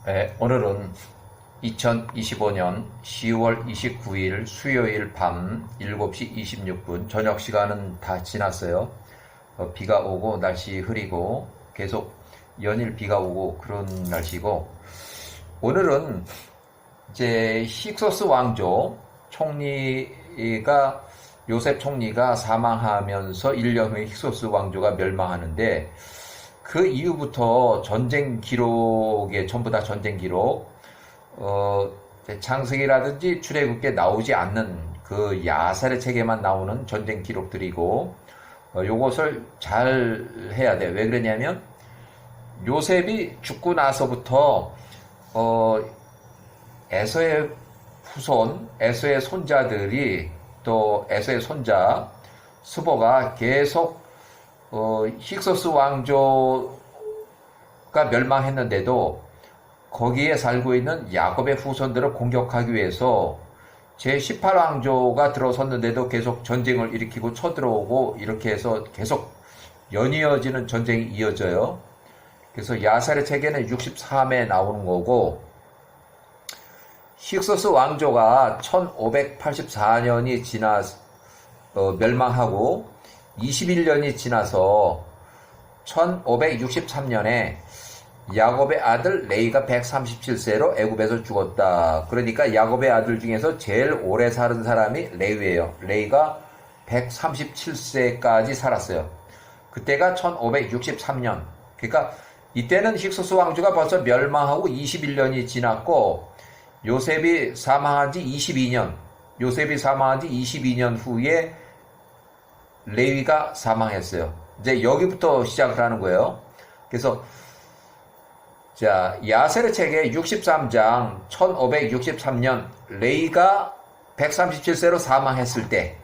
네, 오늘은 2025년 10월 29일 수요일 밤 7시 26분, 저녁 시간은 다 지났어요. 비가 오고 날씨 흐리고 계속 연일 비가 오고 그런 날씨고, 오늘은 이제 힉소스 왕조 총리가, 요셉 총리가 사망하면서 1년 후에 힉소스 왕조가 멸망하는데, 그 이후부터 전쟁 기록에 전부 다 전쟁 기록, 창세기라든지 출애굽기에 나오지 않는 그 야살의 책에만 나오는 전쟁 기록들이고, 요것을 잘 해야 돼. 왜 그러냐면 요셉이 죽고 나서부터 에서의 후손, 에서의 손자들이, 또 에서의 손자 스보가 계속 힉소스 왕조가 멸망했는데도 거기에 살고 있는 야곱의 후손들을 공격하기 위해서 제18왕조가 들어섰는데도 계속 전쟁을 일으키고 쳐들어오고, 이렇게 해서 계속 연이어지는 전쟁이 이어져요. 그래서 야살의 책에는 63에 나오는 거고, 힉소스 왕조가 1584년이 지나 멸망하고 21년이 지나서 1563년에 야곱의 아들 레이가 137세로 애굽에서 죽었다. 그러니까 야곱의 아들 중에서 제일 오래 사는 사람이 레위예요. 레이가 137세까지 살았어요. 그때가 1563년. 그러니까 이때는 힉소스 왕조가 벌써 멸망하고 21년이 지났고, 요셉이 사망한 지 22년 후에 레위가 사망했어요. 이제 여기부터 시작을 하는 거예요. 그래서 자, 야셀의 책에 63장 1563년 레이가 137세로 사망했을 때,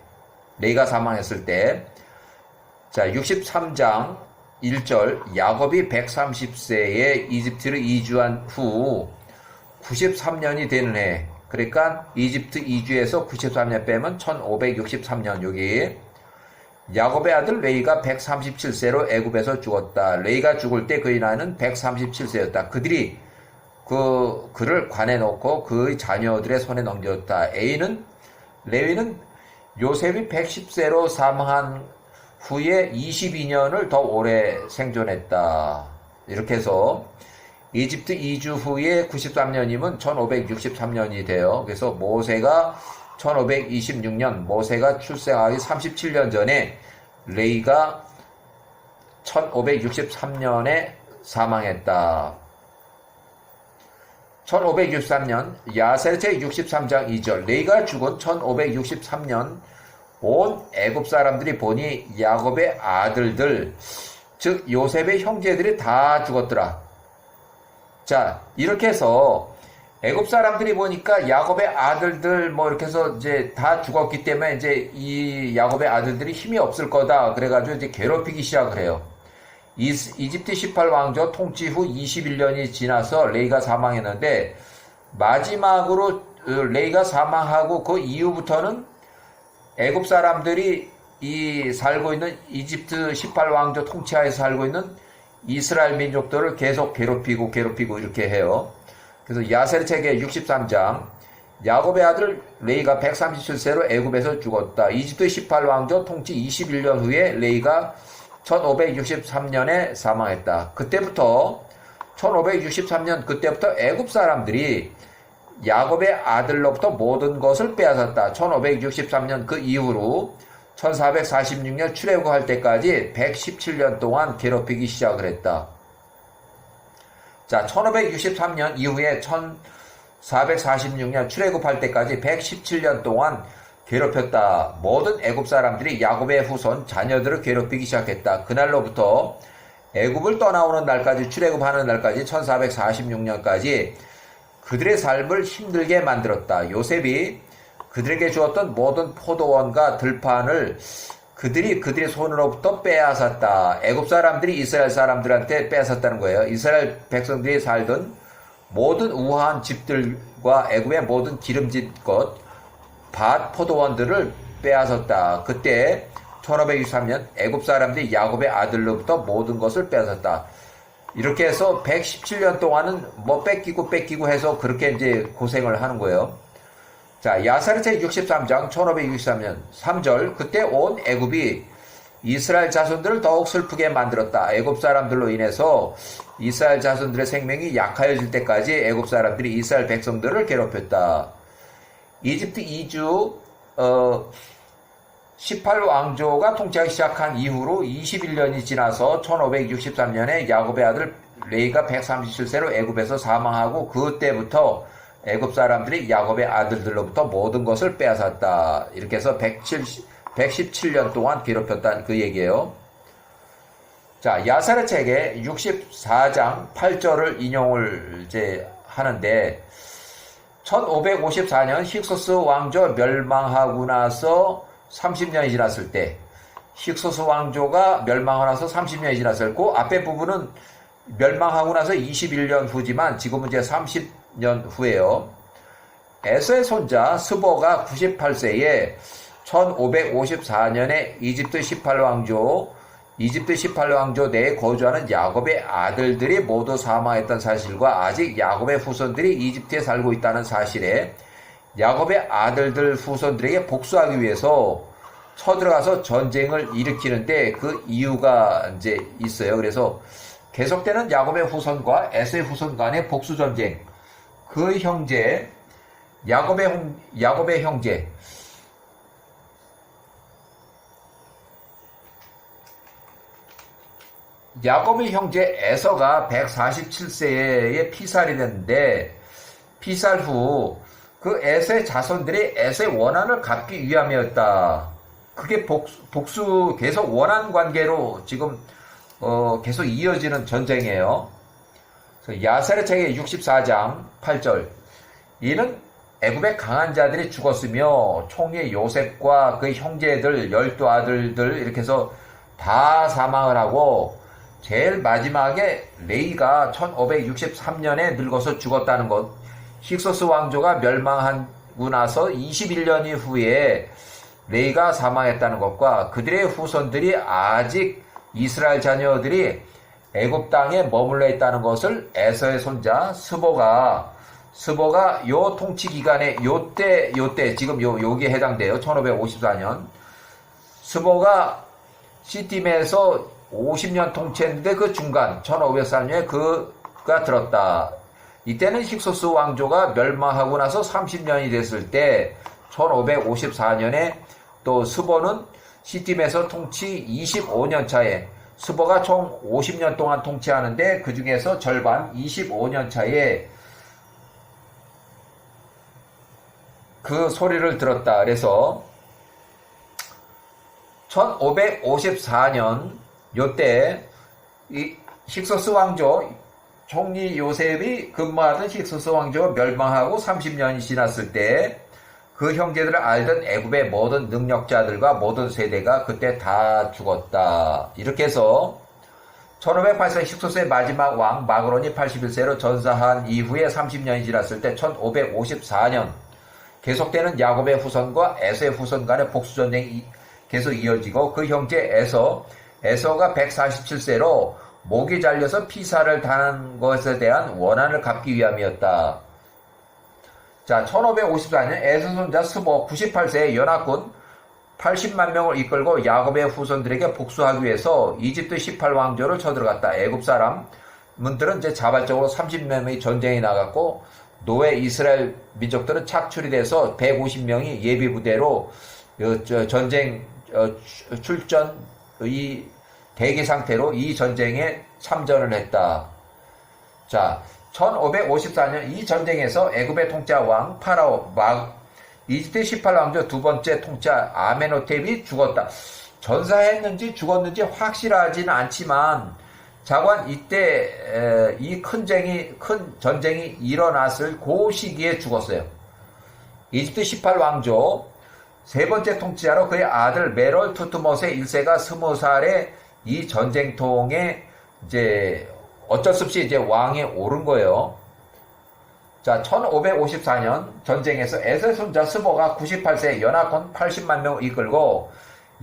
자, 63장 1절 야곱이 130세에 이집트를 이주한 후 93년이 되는 해, 그러니까 이집트 이주에서 93년 빼면 1563년, 여기 야곱의 아들 레이가 137세로 애굽에서 죽었다. 레이가 죽을 때 그의 나이는 137세였다. 그들이 그를 관에 놓고 그의 자녀들의 손에 넘겼다. 레위는 요셉이 110세로 사망한 후에 22년을 더 오래 생존했다. 이렇게 해서 이집트 이주 후에 93년이면 1563년이 돼요. 그래서 모세가 1526년, 모세가 출생하기 37년 전에 레이가 1563년에 사망했다. 1563년 야셀책 63장 2절 레이가 죽은 1563년 온 애굽 사람들이 보니 야곱의 아들들, 즉 요셉의 형제들이 다 죽었더라. 자, 이렇게 해서 애굽 사람들이 보니까 야곱의 아들들 이렇게 해서 이제 다 죽었기 때문에 이제 이 야곱의 아들들이 힘이 없을 거다. 그래가지고 이제 괴롭히기 시작을 해요. 이집트 18왕조 통치 후 21년이 지나서 레이가 사망했는데, 마지막으로 레이가 사망하고 그 이후부터는 애굽 사람들이 살고 있는 이집트 18왕조 통치하에서 살고 있는 이스라엘 민족들을 계속 괴롭히고 이렇게 해요. 그래서 야셀 책의 63장 야곱의 아들 레이가 137세로 애굽에서 죽었다. 이집트 18왕조 통치 21년 후에 레이가 1563년에 사망했다. 그때부터 1563년 그때부터 애굽 사람들이 야곱의 아들로부터 모든 것을 빼앗았다. 1563년 그 이후로 1446년 출애굽할 때까지 117년 동안 괴롭히기 시작을 했다. 자, 1563년 이후에 1446년 출애굽할 때까지 117년 동안 괴롭혔다. 모든 애굽 사람들이 야곱의 후손 자녀들을 괴롭히기 시작했다. 그날로부터 애굽을 떠나오는 날까지, 출애굽하는 날까지 1446년까지 그들의 삶을 힘들게 만들었다. 요셉이 그들에게 주었던 모든 포도원과 들판을 그들의 손으로부터 빼앗았다. 애굽 사람들이 이스라엘 사람들한테 빼앗았다는 거예요. 이스라엘 백성들이 살던 모든 우아한 집들과 애굽의 모든 기름진 것, 밭, 포도원들을 빼앗았다. 그때 1563년 애굽 사람들이 야곱의 아들로부터 모든 것을 빼앗았다. 이렇게 해서 117년 동안은 뭐 뺏기고 해서 그렇게 이제 고생을 하는 거예요. 자, 야사르체 63장 1563년 3절 그때 온 애굽이 이스라엘 자손들을 더욱 슬프게 만들었다. 애굽 사람들로 인해서 이스라엘 자손들의 생명이 약하여질 때까지 애굽 사람들이 이스라엘 백성들을 괴롭혔다. 이집트 이주 18왕조가 통치하기 시작한 이후로 21년이 지나서 1563년에 야곱의 아들 레이가 137세로 애굽에서 사망하고 그때부터 애굽 사람들이 야곱의 아들들로부터 모든 것을 빼앗았다. 이렇게 해서 117년 동안 괴롭혔다는 그 얘기예요. 자, 야사르 책의 64장 8절을 인용을 이제 하는데 1554년 힉소스 왕조 멸망하고 나서 30년이 지났을 때 힉소스 왕조가 멸망하고 나서 30년이 지났을 그 앞에 부분은 멸망하고 나서 21년 후지만 지금은 이제 30년 후에요. 에서의 손자 스보가 98세에 1554년에 이집트 18왕조 내에 거주하는 야곱의 아들들이 모두 사망했던 사실과 아직 야곱의 후손들이 이집트에 살고 있다는 사실에 야곱의 아들들 후손들에게 복수하기 위해서 쳐들어가서 전쟁을 일으키는데 그 이유가 이제 있어요. 그래서 계속되는 야곱의 후손과 에서의 후손 간의 복수 전쟁, 그 형제 야곱의 형제 야곱의 형제 에서가 147세에 피살이 됐는데 피살 후 그 에서의 자손들이 에서의 원한을 갚기 위함이었다. 그게 복수 계속 원한 관계로 지금 계속 이어지는 전쟁이에요. 야사르 책의 64장 8절 이는 애굽의 강한 자들이 죽었으며 총리 요셉과 그 형제들 12아들들 이렇게 해서 다 사망을 하고 제일 마지막에 레이가 1563년에 늙어서 죽었다는 것, 힉소스 왕조가 멸망하고 나서 21년 이후에 레이가 사망했다는 것과 그들의 후손들이 아직 이스라엘 자녀들이 애굽 땅에 머물러 있다는 것을 에서의 손자 스보가 요 통치 기간에 요때 지금 여기에 해당돼요. 1554년 스보가 시팀에서 50년 통치했는데 그 중간 1504년에 그가 들었다. 이때는 힉소스 왕조가 멸망하고 나서 30년이 됐을 때 1554년에 또 스보는 시팀에서 통치 25년 차에 스보가 총 50년 동안 통치하는데 그 중에서 절반 25년 차에 그 소리를 들었다. 그래서 1554년 요때 이 힉소스 왕조 총리 요셉이 근무하던 힉소스 왕조가 멸망하고 30년이 지났을 때 그 형제들을 알던 애굽의 모든 능력자들과 모든 세대가 그때 다 죽었다. 이렇게 해서 1508년 힉소스의 마지막 왕 마그론이 81세로 전사한 이후에 30년이 지났을 때 1554년 계속되는 야곱의 후손과 에서의 후손 간의 복수전쟁이 계속 이어지고 그 형제 에서가 147세로 목이 잘려서 피살을 당한 것에 대한 원한을 갚기 위함이었다. 자, 1554년 에서 손자 스보 98세의 연합군 80만 명을 이끌고 야곱의 후손들에게 복수하기 위해서 이집트 18왕조를 쳐들어갔다. 애굽 사람들은 이제 자발적으로 30명의 전쟁에 나갔고 노예 이스라엘 민족들은 착출이 돼서 150명이 예비 부대로 전쟁 출전 이 대기 상태로 이 전쟁에 참전을 했다. 자, 1554년 이 전쟁에서 애굽의 통치자 왕 파라오 이집트 18왕조 두 번째 통치자 아메노텝이 죽었다. 전사했는지 죽었는지 확실하지는 않지만 자관 이때 이 큰 전쟁이 일어났을 그 시기에 죽었어요. 이집트 18왕조 세 번째 통치자로 그의 아들 메롤 투트모스의 1세가 20살에 이 전쟁통에 이제 어쩔 수 없이 이제 왕에 오른 거예요. 자, 1554년 전쟁에서 에서의 손자 스보가 98세 연합군 80만 명을 이끌고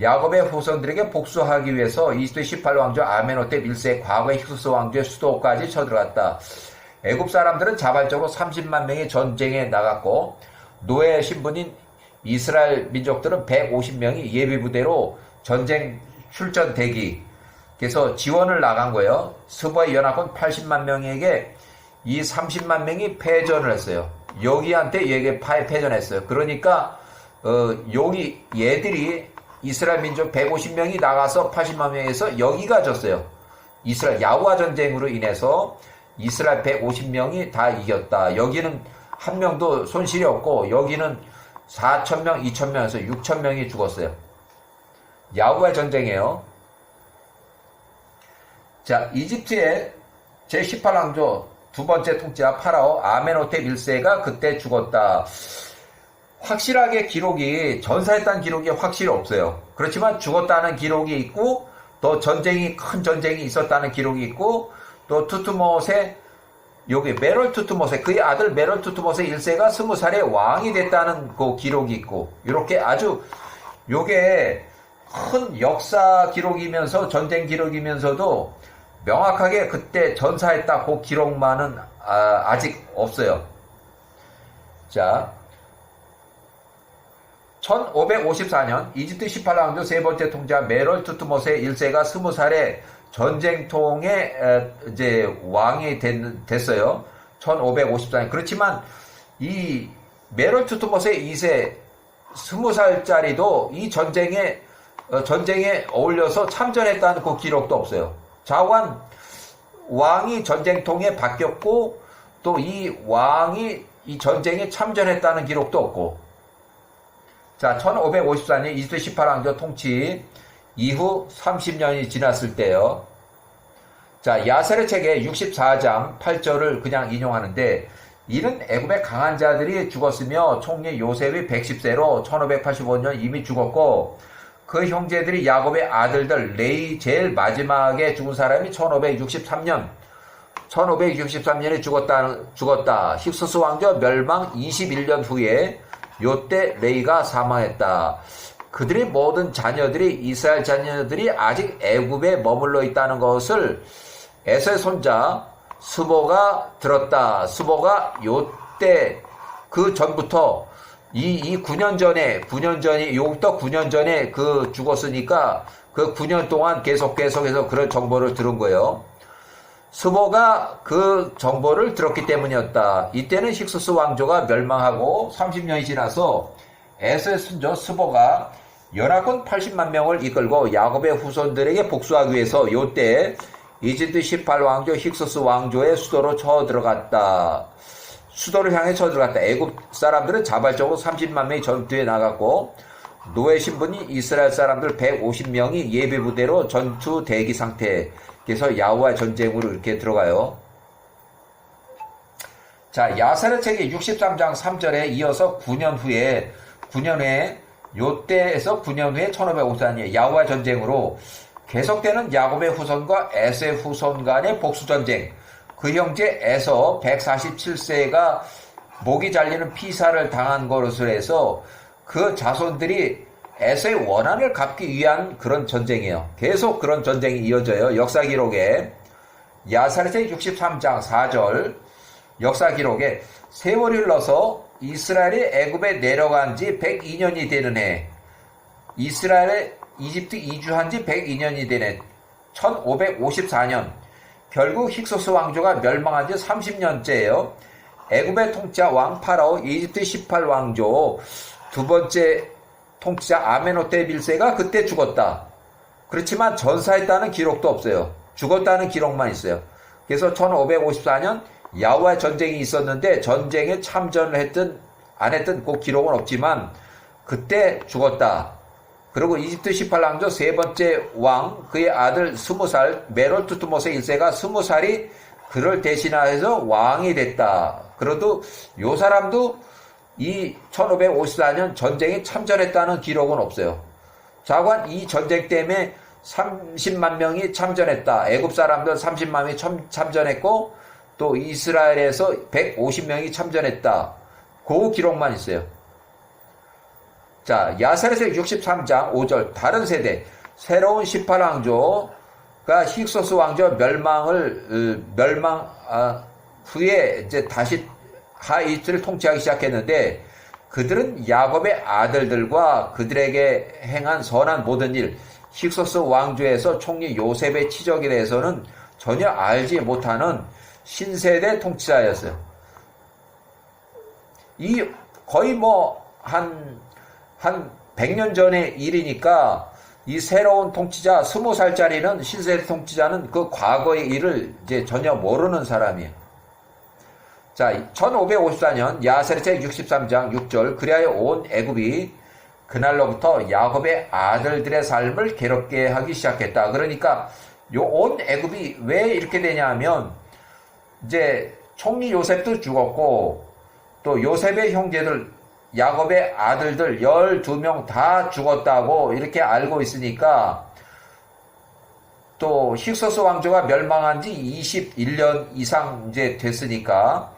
야곱의 후손들에게 복수하기 위해서 이집트 18왕조 아멘호텝 1세 과거의 힉수스 왕조의 수도까지 쳐들어갔다. 애굽 사람들은 자발적으로 30만 명이 전쟁에 나갔고 노예 신분인 이스라엘 민족들은 150명이 예비부대로 전쟁 출전 대기 그래서 지원을 나간 거예요. 스바의 연합군 80만 명에게 이 30만 명이 패전을 했어요. 여기한테 얘게 패전했어요. 그러니까 얘들이 이스라엘 민족 150명이 나가서 80만 명에서 여기가 졌어요. 이스라엘 야후와 전쟁으로 인해서 이스라엘 150명이 다 이겼다. 여기는 한 명도 손실이 없고 여기는 4,000명, 2,000명에서 6,000명이 죽었어요. 야후와 전쟁이에요. 자, 이집트의 제18왕조 두 번째 통치자 파라오 아멘호텝 1세가 그때 죽었다. 확실하게 기록이 전사했다는 기록이 확실히 없어요. 그렇지만 죽었다는 기록이 있고 또 큰 전쟁이 있었다는 기록이 있고 또 투트모세 여기 메롤 투트모세 그의 아들 메롤 투트모세 1세가 20살에 왕이 됐다는 그 기록이 있고 이렇게 아주 요게 큰 역사 기록이면서 전쟁 기록이면서도 명확하게 그때 전사했다 그 기록만은 아직 없어요. 자 1554년 이집트 18왕조 세 번째 통치자 메롤 투트모세 1세가 20살에 전쟁통에 이제 왕이 됐어요. 1554년. 그렇지만 이 메롤 투트모세 2세 20살짜리도 이 전쟁에 어울려서 참전했다는 그 기록도 없어요. 자관 왕이 전쟁통에 바뀌었고 또 이 왕이 이 전쟁에 참전했다는 기록도 없고 자 1554년 이집트 18왕조 통치 이후 30년이 지났을 때요. 자 야셀의 책에 64장 8절을 그냥 인용하는데 이는 애굽의 강한 자들이 죽었으며 총리 요셉이 110세로 1585년 이미 죽었고 그 형제들이 야곱의 아들들 레이 제일 마지막에 죽은 사람이 1563년에 죽었다. 힉수스 왕조 멸망 21년 후에 요때 레이가 사망했다. 그들의 모든 자녀들이 이스라엘 자녀들이 아직 애굽에 머물러 있다는 것을 에서의 손자 스보가 들었다. 스보가 요때 그 전부터 이 9년 전에 요부터 9년 전에 그 죽었으니까 그 9년 동안 계속해서 그런 정보를 들은 거예요. 스보가 그 정보를 들었기 때문이었다. 이때는 힉수스 왕조가 멸망하고 30년이 지나서 에서의 손자 스보가 연합군 80만 명을 이끌고 야곱의 후손들에게 복수하기 위해서 요때 이집트 18왕조 힉수스 왕조의 수도로 쳐들어갔다. 수도를 향해 쳐들어갔다. 애굽 사람들은 자발적으로 30만 명이 전투에 나갔고 노예 신분이 이스라엘 사람들 150명이 예비부대로 전투 대기 상태. 그래서 야후와 전쟁으로 이렇게 들어가요. 자, 야셀의 책의 63장 3절에 이어서 9년 후에 요때에서 9년 후에 1554년 야후와 전쟁으로 계속되는 야곱의 후손과 에서의 후손 간의 복수전쟁. 그 형제 에서 147세가 목이 잘리는 피살을 당한 것으로 해서 그 자손들이 에서의 원한을 갚기 위한 그런 전쟁이에요. 계속 그런 전쟁이 이어져요. 역사 기록에 야살의 63장 4절 역사 기록에 세월이 흘러서 이스라엘이 애굽에 내려간 지 102년이 되는 해 이스라엘의 이집트 이주한 지 102년이 되는 1554년 결국 힉수스 왕조가 멸망한 지 30년째예요. 애굽의 통치자 왕 파라오 이집트 18왕조 두 번째 통치자 아멘호텝 1세가 그때 죽었다. 그렇지만 전사했다는 기록도 없어요. 죽었다는 기록만 있어요. 그래서 1554년 야후와 전쟁이 있었는데 전쟁에 참전을 했든 안 했든 그 기록은 없지만 그때 죽었다. 그리고 이집트 18왕조 세 번째 왕 그의 아들 20살 메롤 투트모세 1세가 20살이 그를 대신하여서 왕이 됐다. 그래도 요 사람도 이 1554년 전쟁에 참전했다는 기록은 없어요. 자관 이 전쟁 때문에 30만 명이 참전했다. 애굽 사람들 30만 명이 참전했고 또 이스라엘에서 150명이 참전했다. 그 기록만 있어요. 자, 야세르책 63장 5절 다른 세대 새로운 18왕조가 힉소스 왕조 멸망 후에 이제 다시 하이트를 통치하기 시작했는데 그들은 야곱의 아들들과 그들에게 행한 선한 모든 일, 힉소스 왕조에서 총리 요셉의 치적에 대해서는 전혀 알지 못하는 신세대 통치자였어요. 이 거의 뭐 한 100년 전의 일이니까 이 새로운 통치자 20살짜리는 신세대 통치자는 그 과거의 일을 이제 전혀 모르는 사람이에요. 자, 1554년 야세르책 63장 6절 그리하여 온 애굽이 그날로부터 야곱의 아들들의 삶을 괴롭게 하기 시작했다. 그러니까 요 온 애굽이 왜 이렇게 되냐면 이제 총리 요셉도 죽었고 또 요셉의 형제들 야곱의 아들들 12명 다 죽었다고 이렇게 알고 있으니까 또 힉소스 왕조가 멸망한 지 21년 이상 이제 됐으니까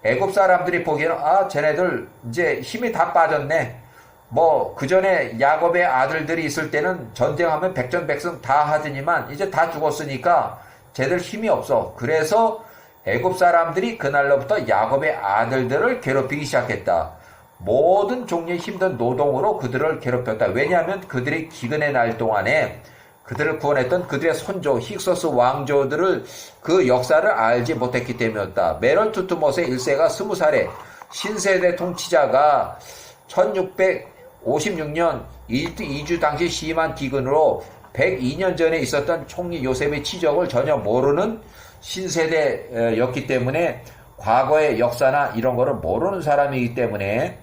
애굽 사람들이 보기에는 쟤네들 이제 힘이 다 빠졌네. 뭐 그전에 야곱의 아들들이 있을 때는 전쟁하면 백전백승 다 하더니만 이제 다 죽었으니까 쟤들 힘이 없어. 그래서 애굽 사람들이 그날로부터 야곱의 아들들을 괴롭히기 시작했다. 모든 종류의 힘든 노동으로 그들을 괴롭혔다. 왜냐하면 그들이 기근의 날 동안에 그들을 구원했던 그들의 손조 힉소스 왕조들을 그 역사를 알지 못했기 때문이었다. 메롤 투투못의 1세가 20살에 신세대 통치자가 1656년 이집트 이주 당시 심한 기근으로 102년 전에 있었던 총리 요셉의 치적을 전혀 모르는 신세대였기 때문에 과거의 역사나 이런 거를 모르는 사람이기 때문에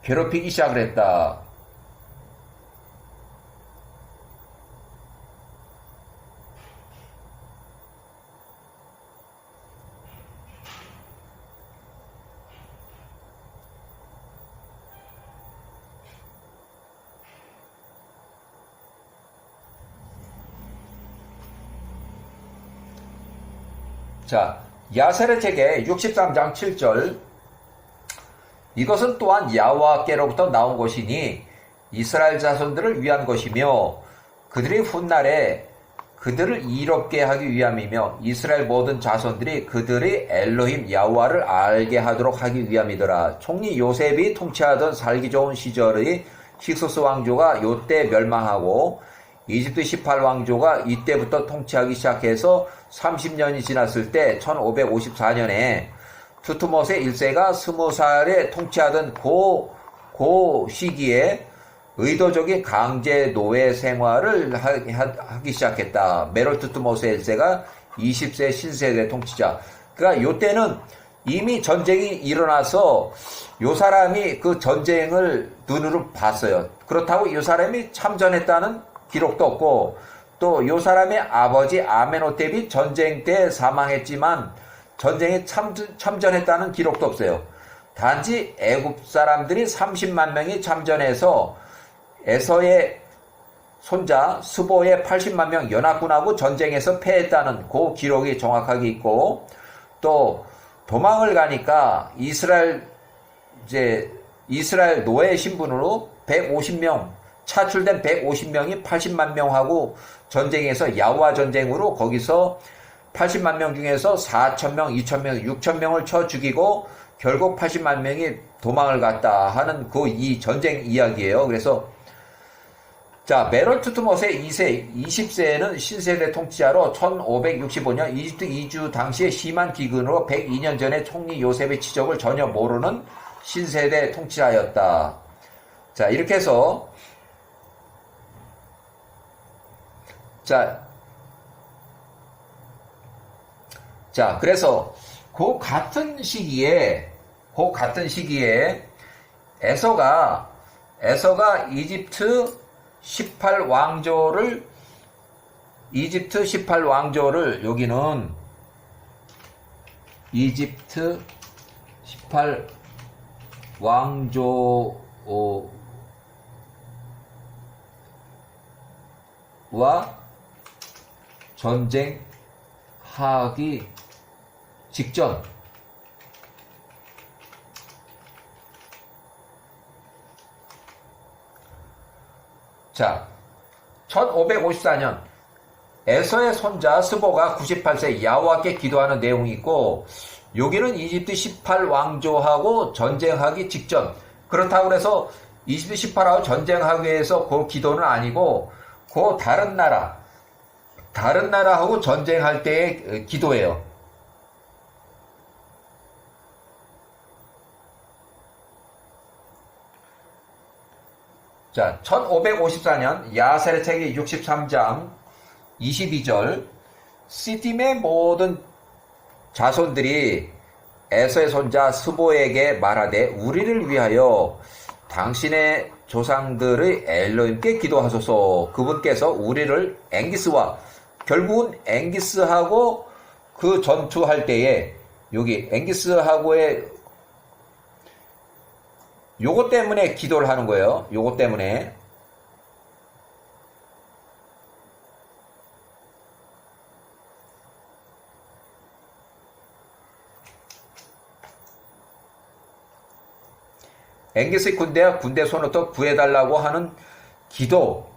괴롭히기 시작을 했다. 자, 야세르책의 63장 7절 이것은 또한 야호와께로부터 나온 것이니 이스라엘 자손들을 위한 것이며 그들의 훗날에 그들을 이롭게 하기 위함이며 이스라엘 모든 자손들이 그들의 엘로힘 야호와를 알게 하도록 하기 위함이더라. 총리 요셉이 통치하던 살기 좋은 시절의 힉소스 왕조가 요때 멸망하고 이집트 18왕조가 이때부터 통치하기 시작해서 30년이 지났을 때 1554년에 투투못의 1세가 20살에 통치하던 그 시기에 의도적인 강제 노예 생활을 하기 시작했다. 메롤 투투못의 1세가 20세 신세대 통치자. 그러니까 요때는 이미 전쟁이 일어나서 요 사람이 그 전쟁을 눈으로 봤어요. 그렇다고 요 사람이 참전했다는 기록도 없고 또 요 사람의 아버지 아멘호텝이 전쟁 때 사망했지만 전쟁에 참전했다는 기록도 없어요. 단지 애굽 사람들이 30만 명이 참전해서 에서의 손자 스보의 80만 명 연합군하고 전쟁에서 패했다는 그 기록이 정확하게 있고 또 도망을 가니까 이스라엘 노예 신분으로 150명 차출된 150명이 80만 명하고 전쟁에서 야후와 전쟁으로 거기서 80만 명 중에서 4,000명, 2,000명, 6,000명을 쳐 죽이고 결국 80만 명이 도망을 갔다 하는 그 이 전쟁 이야기예요. 그래서 자, 메롤 투투못의 2세, 20세에는 신세대 통치자로 1565년 이집트 이주 당시의 심한 기근으로 102년 전에 총리 요셉의 치적을 전혀 모르는 신세대 통치자였다. 자, 이렇게 해서 자, 그래서 그 같은 시기에 에서가 이집트 18왕조를 여기는 이집트 18왕조와 전쟁하기 자, 1554년 에서의 손자 스보가 98세 야호와께 기도하는 내용이 있고, 여기는 이집트 18왕조하고 전쟁하기 직전, 그렇다고 해서 이집트 18하고 전쟁하기 위해서 그 기도는 아니고 그 다른 나라하고 전쟁할 때의 기도예요. 자, 1554년 야셀의 책이 63장 22절, 시딤의 모든 자손들이 에서의 손자 스보에게 말하되 우리를 위하여 당신의 조상들의 엘로힘께 기도하소서. 그분께서 우리를 앵기스와, 결국은 앵기스하고 그 전투할 때에, 여기 앵기스하고의 요것 때문에 기도를 하는 거예요. 요것 때문에. 앵기스의 군대와 군대 손부터 구해달라고 하는 기도예요.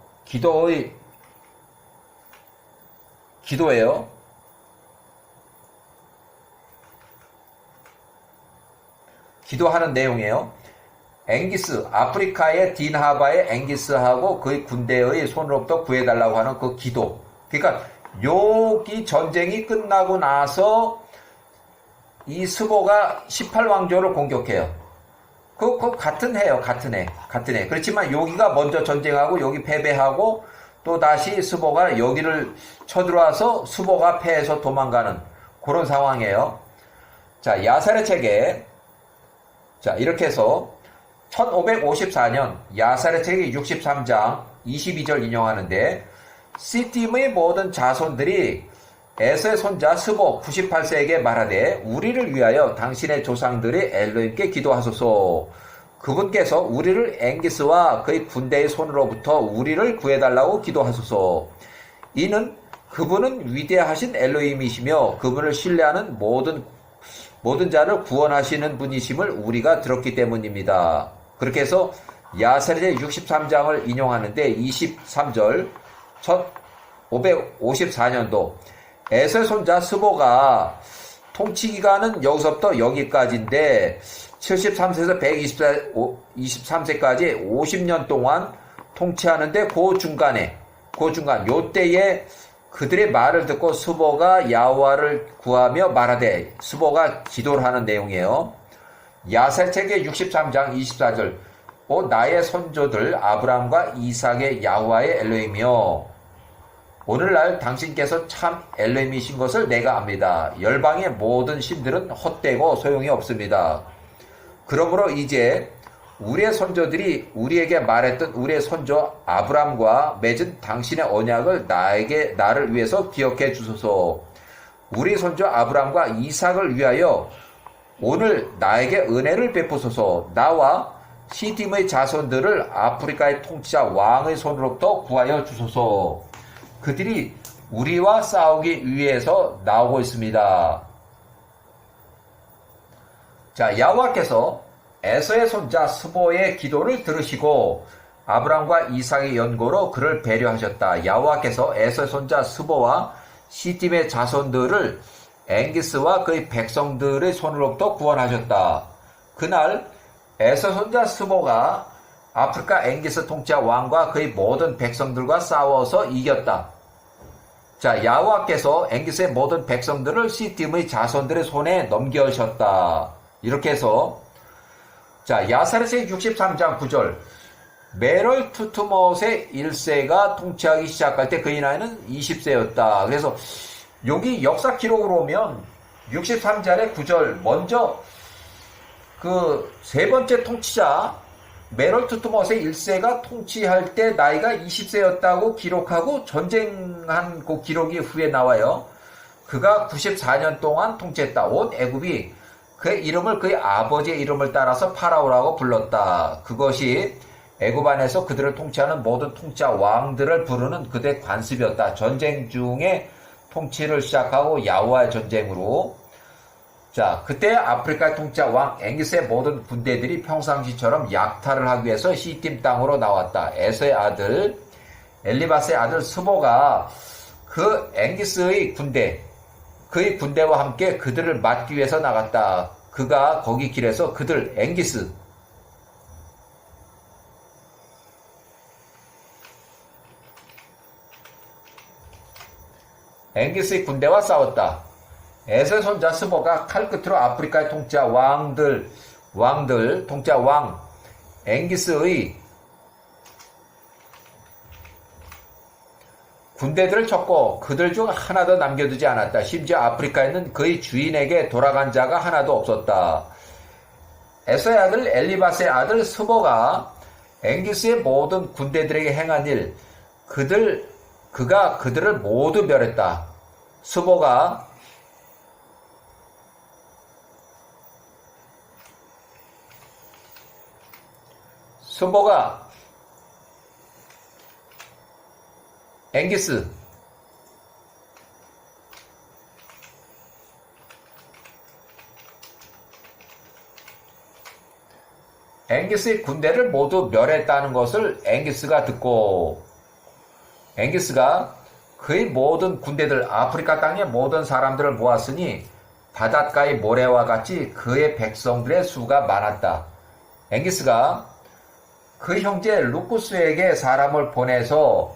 기도하는 내용이에요. 앵기스, 아프리카의 딘하바의 앵기스하고 그의 군대의 손으로부터 구해달라고 하는 그 기도. 그러니까 여기 전쟁이 끝나고 나서 이 스보가 18왕조를 공격해요. 같은 해요. 같은 해. 그렇지만 여기가 먼저 전쟁하고 여기 패배하고 또 다시 스보가 여기를 쳐들어와서 스보가 패해서 도망가는 그런 상황이에요. 자, 야살의 책에, 자, 이렇게 해서 1554년 야살의 책이 63장 22절 인용하는데, 시딤의 모든 자손들이 에서의 손자 스보 98세에게 말하되 우리를 위하여 당신의 조상들의 엘로힘께 기도하소서. 그분께서 우리를 앵기스와 그의 군대의 손으로부터 우리를 구해달라고 기도하소서. 이는 그분은 위대하신 엘로힘이시며 그분을 신뢰하는 모든 자를 구원하시는 분이심을 우리가 들었기 때문입니다. 그렇게 해서 야살의 63장을 인용하는데 23절, 1554년도 에서의 손자 스보가 통치기간은 여기서부터 여기까지인데 73세에서 123세까지 50년 동안 통치하는데 그 중간 요때에 그들의 말을 듣고 스보가 야호와를 구하며 말하되, 스보가 기도를 하는 내용이에요. 야살책의 63장 24절, 나의 선조들 아브라함과 이삭의 야호와의 엘로힘이여, 오늘날 당신께서 참 엘로힘이신 것을 내가 압니다. 열방의 모든 신들은 헛되고 소용이 없습니다. 그러므로 이제 우리의 선조들이 우리에게 말했던 우리의 선조 아브라함과 맺은 당신의 언약을 나를 위해서 기억해 주소서. 우리 선조 아브라함과 이삭을 위하여 오늘 나에게 은혜를 베푸소서. 나와 시딤의 자손들을 아프리카의 통치자 왕의 손으로부터 구하여 주소서. 그들이 우리와 싸우기 위해서 나오고 있습니다. 자, 야호와께서 에서의 손자 스보의 기도를 들으시고 아브라함과 이삭의 연고로 그를 배려하셨다. 야호와께서 에서의 손자 스보와 시딤의 자손들을 앵기스와 그의 백성들의 손으로부터 구원하셨다. 그날 에서 손자 스보가 아프리카 앵기스 통치자 왕과 그의 모든 백성들과 싸워서 이겼다. 자, 야호와께서 앵기스의 모든 백성들을 시딤의 자손들의 손에 넘겨주셨다. 이렇게 해서, 자, 야살의 63장 9절, 메럴 투투못의 1세가 통치하기 시작할 때 그의 나이는 20세였다. 그래서 여기 역사 기록으로 오면 63장의 9절, 먼저 그 세 번째 통치자 메럴 투투못의 1세가 통치할 때 나이가 20세였다고 기록하고 전쟁한 그 기록이 후에 나와요. 그가 94년 동안 통치했다. 온 애굽이 그의 이름을 그의 아버지의 이름을 따라서 파라오라고 불렀다. 그것이 애굽 안에서 그들을 통치하는 모든 통치자 왕들을 부르는 그들의 관습이었다. 전쟁 중에 통치를 시작하고 야호와의 전쟁으로. 자, 그때 아프리카 통치자 왕 앵기스의 모든 군대들이 평상시처럼 약탈을 하기 위해서 시딤 땅으로 나왔다. 에서의 아들 엘리바스의 아들 스보가 그 앵기스의 군대, 그의 군대와 함께 그들을 맞기 위해서 나갔다. 그가 거기 길에서 그들 앵기스의 군대와 싸웠다. 에서의 손자 스보가 칼끝으로 아프리카의 통치자 통치자 왕 앵기스의 군대들을 쳤고 그들 중 하나도 남겨두지 않았다. 심지어 아프리카에는 그의 주인에게 돌아간 자가 하나도 없었다. 에서의 아들 엘리바스의 아들 스보가 앵기스의 모든 군대들에게 행한 일, 그가 그들을 모두 멸했다. 스보가 앵기스의 군대를 모두 멸했다는 것을 앵기스가 듣고 앵기스가 그의 모든 군대들 아프리카 땅의 모든 사람들을 모았으니 바닷가의 모래와 같이 그의 백성들의 수가 많았다. 앵기스가 그 형제 루쿠스에게 사람을 보내서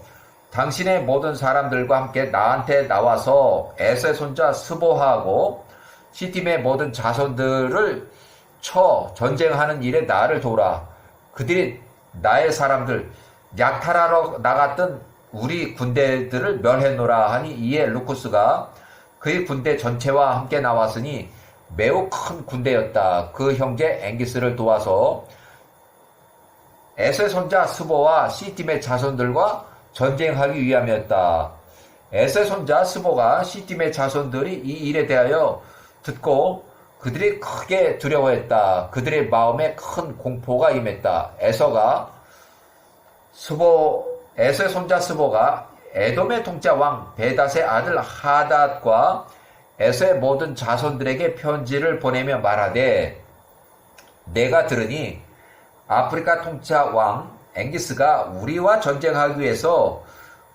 당신의 모든 사람들과 함께 나한테 나와서 에서의 손자 스보하고 시팀의 모든 자손들을 쳐 전쟁하는 일에 나를 도우라. 그들이 나의 사람들 약탈하러 나갔던 우리 군대들을 멸해노라 하니 이에 루쿠스가 그의 군대 전체와 함께 나왔으니 매우 큰 군대였다. 그 형제 앵기스를 도와서 에서의 손자 스보와 시팀의 자손들과 전쟁하기 위함이었다. 에서의 손자 스보가 시팀의 자손들이 이 일에 대하여 듣고 그들이 크게 두려워했다. 그들의 마음에 큰 공포가 임했다. 에서의 손자 스보가 에돔의 통치자 왕 베닷의 아들 하닷과 에서의 모든 자손들에게 편지를 보내며 말하되 내가 들으니 아프리카 통치자 왕 앵기스가 우리와 전쟁하기 위해서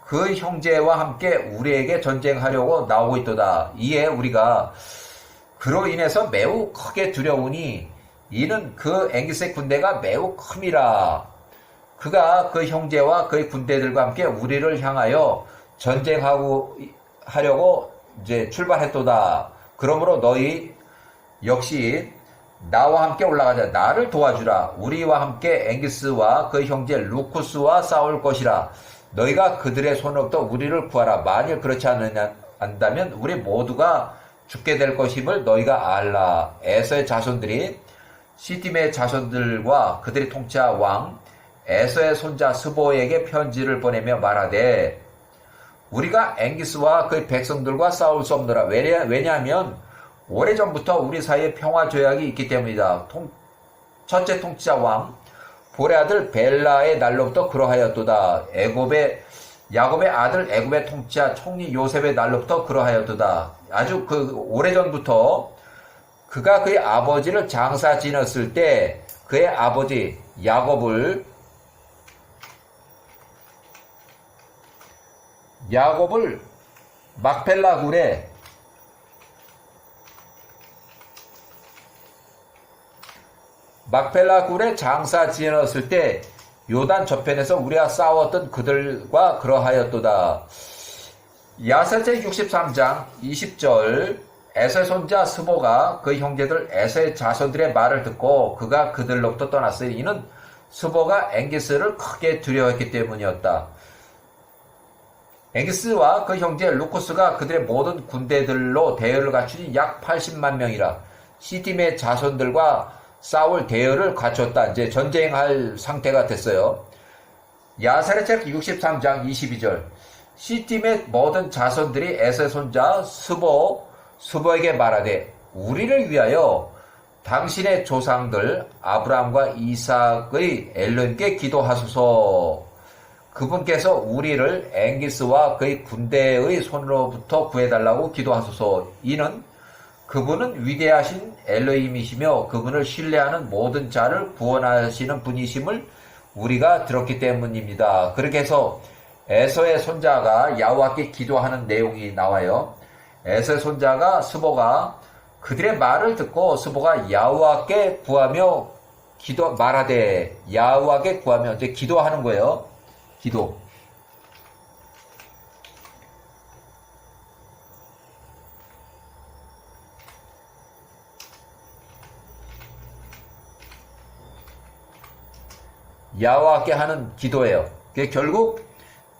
그 형제와 함께 우리에게 전쟁하려고 나오고 있도다. 이에 우리가 그로 인해서 매우 크게 두려우니 이는 그 앵기스의 군대가 매우 큼이라. 그가 그 형제와 그의 군대들과 함께 우리를 향하여 전쟁하려고 이제 출발했도다. 그러므로 너희 역시 나와 함께 올라가자. 나를 도와주라. 우리와 함께 앵기스와 그 형제 루쿠스와 싸울 것이라. 너희가 그들의 손으로부터 우리를 구하라. 만일 그렇지 않다면 우리 모두가 죽게 될 것임을 너희가 알라. 에서의 자손들이 시팀의 자손들과 그들이 통치자 왕 에서의 손자 스보에게 편지를 보내며 말하되 우리가 앵기스와 그의 백성들과 싸울 수 없노라. 왜냐하면 오래전부터 우리 사이에 평화 조약이 있기 때문이다. 첫째 통치자 왕 볼의 아들 벨라의 날로부터 그러하였도다. 야곱의 아들 애굽의 통치자 총리 요셉의 날로부터 그러하였도다. 아주 그 오래전부터 그가 그의 아버지를 장사 지냈을 때 그의 아버지 야곱을 막펠라 굴에 장사 지냈을 때 요단 저편에서 우리가 싸웠던 그들과 그러하였도다. 야세제 63장 20절 에서의 손자 스보가 그 형제들 에서의 자손들의 말을 듣고 그가 그들로부터 떠났으니 이는 스보가 앵기스를 크게 두려워했기 때문이었다. 앵기스와 그 형제 루쿠스가 그들의 모든 군대들로 대열을 갖추니 약 80만 명이라. 시팀의 자손들과 싸울 대열을 갖췄다. 이제 전쟁할 상태가 됐어요. 야사레책 63장 22절 시팀의 모든 자손들이 에서의 손자 스보에게 말하되 우리를 위하여 당신의 조상들 아브라함과 이삭의 엘론께 기도하소서. 그분께서 우리를 앵기스와 그의 군대의 손으로부터 구해달라고 기도하소서. 이는 그분은 위대하신 엘로힘이시며 그분을 신뢰하는 모든 자를 구원하시는 분이심을 우리가 들었기 때문입니다. 그렇게 해서 에서의 손자가 야호와께 기도하는 내용이 나와요. 에서의 손자가 스보가 그들의 말을 듣고 스보가 야호와께 구하며 말하되 야호와께 구하며 이제 기도하는 거예요. 기도. 야호와께 하는 기도예요. 결국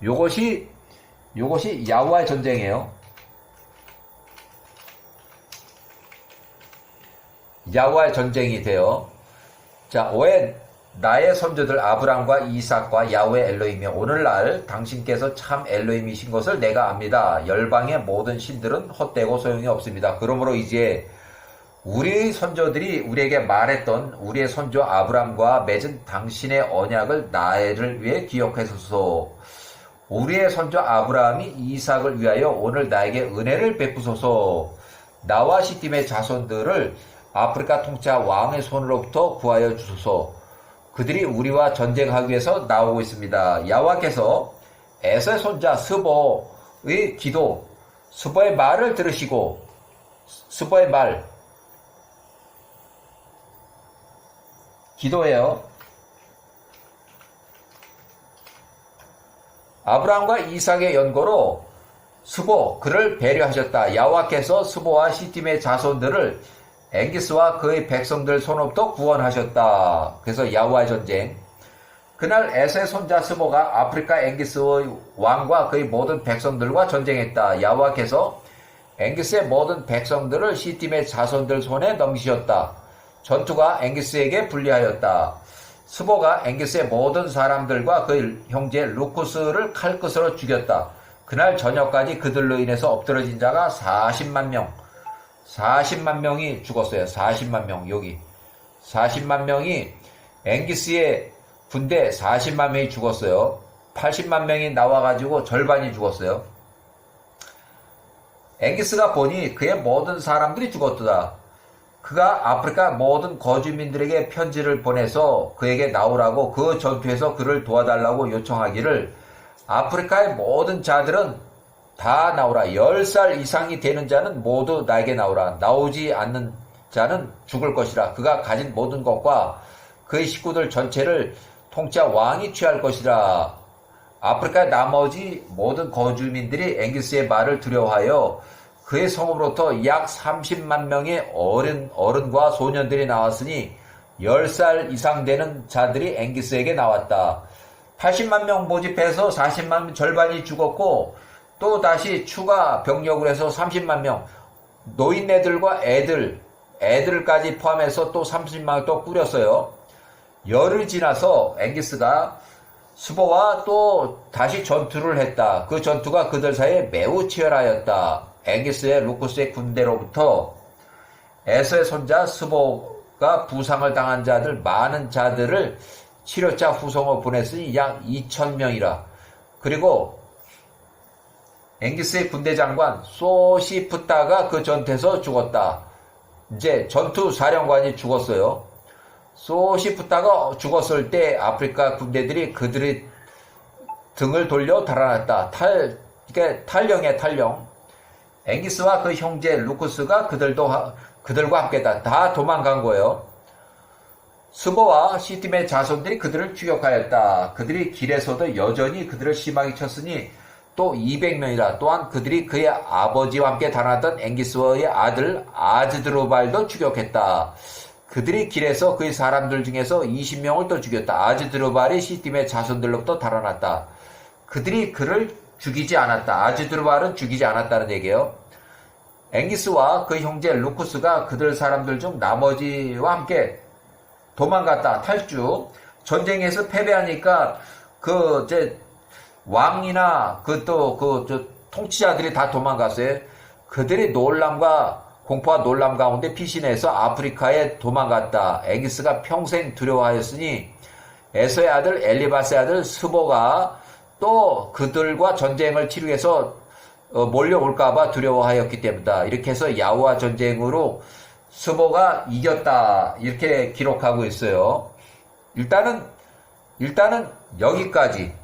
요것이 야호와의 전쟁이에요. 야호와의 전쟁이 돼요. 자, 왜 나의 선조들 아브람과 이삭과 야훼 엘로힘이여 오늘날 당신께서 참 엘로힘이신 것을 내가 압니다. 열방의 모든 신들은 헛되고 소용이 없습니다. 그러므로 이제 우리 선조들이 우리에게 말했던 우리의 선조 아브람과 맺은 당신의 언약을 나를 위해 기억하소서. 우리의 선조 아브라함이 이삭을 위하여 오늘 나에게 은혜를 베푸소서. 나와 시딤의 자손들을 아프리카 통치 왕의 손으로부터 구하여 주소서. 그들이 우리와 전쟁하기 위해서 나오고 있습니다. 야호와께서 에서의 손자 스보의 기도, 스보의 말을 들으시고 스보의 말 기도해요. 아브라함과 이삭의 연고로 스보 그를 배려하셨다. 야호와께서 스보와 시딤의 자손들을 앵기스와 그의 백성들 손으로부터 구원하셨다. 그래서 야호와의 전쟁. 그날 에서의 손자 스보가 아프리카 앵기스의 왕과 그의 모든 백성들과 전쟁했다. 야호와께서 앵기스의 모든 백성들을 시딤의 자손들 손에 넘기셨다. 전투가 앵기스에게 불리하였다. 스보가 앵기스의 모든 사람들과 그의 형제 루쿠스를 칼끝으로 죽였다. 그날 저녁까지 그들로 인해서 엎드러진 자가 40만 명이 죽었어요. 40만 명. 여기 40만 명이 앵기스의 군대 40만 명이 죽었어요. 80만 명이 나와가지고 절반이 죽었어요. 앵기스가 보니 그의 모든 사람들이 죽었도다. 그가 아프리카 모든 거주민들에게 편지를 보내서 그에게 나오라고 그 전투에서 그를 도와달라고 요청하기를 아프리카의 모든 자들은 다 나오라. 10살 이상이 되는 자는 모두 나에게 나오라. 나오지 않는 자는 죽을 것이라. 그가 가진 모든 것과 그의 식구들 전체를 통치한 왕이 취할 것이라. 아프리카 나머지 모든 거주민들이 앵기스의 말을 두려워하여 그의 성으로부터 약 30만 명의 어른과 소년들이 나왔으니 10살 이상 되는 자들이 앵기스에게 나왔다. 80만 명 모집해서 40만 명 절반이 죽었고 또 다시 추가 병력을 해서 30만 명 노인네들과 애들까지 포함해서 또 30만 명 또 꾸렸어요. 열흘 지나서 앵기스가 스보와 또 다시 전투를 했다. 그 전투가 그들 사이에 매우 치열하였다. 앵기스의 루쿠스의 군대로부터 에서의 손자 스보가 부상을 당한 자들 많은 자들을 치료차 후송을 보냈으니 약 2,000명이라. 그리고 앵기스의 군대 장관 소시프타가 그 전투에서 죽었다. 이제 전투 사령관이 죽었어요. 소시프타가 죽었을 때 아프리카 군대들이 그들의 등을 돌려 달아났다. 탈령이야, 탈령. 앵기스와 그 형제 루쿠스가 그들과 함께다. 다 도망간 거예요. 스보와 시딤의 자손들이 그들을 추격하였다. 그들이 길에서도 여전히 그들을 심하게 쳤으니 또 200명이라. 또한 그들이 그의 아버지와 함께 달아났던 앵기스의 아들 아즈드루발도 추격했다. 그들이 길에서 그의 사람들 중에서 20명을 또 죽였다. 아즈드루발이 시딤의 자손들로부터 달아났다. 그들이 그를 죽이지 않았다. 아즈드루발은 죽이지 않았다는 얘기예요. 앵기스와 그 형제 루쿠스가 그들 사람들 중 나머지와 함께 도망갔다. 탈주. 전쟁에서 패배하니까 왕이나 통치자들이 다 도망갔어요. 그들이 공포와 놀람 가운데 피신해서 아프리카에 도망갔다. 앵기스가 평생 두려워하였으니 에서의 아들 엘리바스의 아들 스보가 또 그들과 전쟁을 치르기 위해서 몰려올까봐 두려워하였기 때문이다. 이렇게 해서 야호와 전쟁으로 스보가 이겼다. 이렇게 기록하고 있어요. 일단은 여기까지.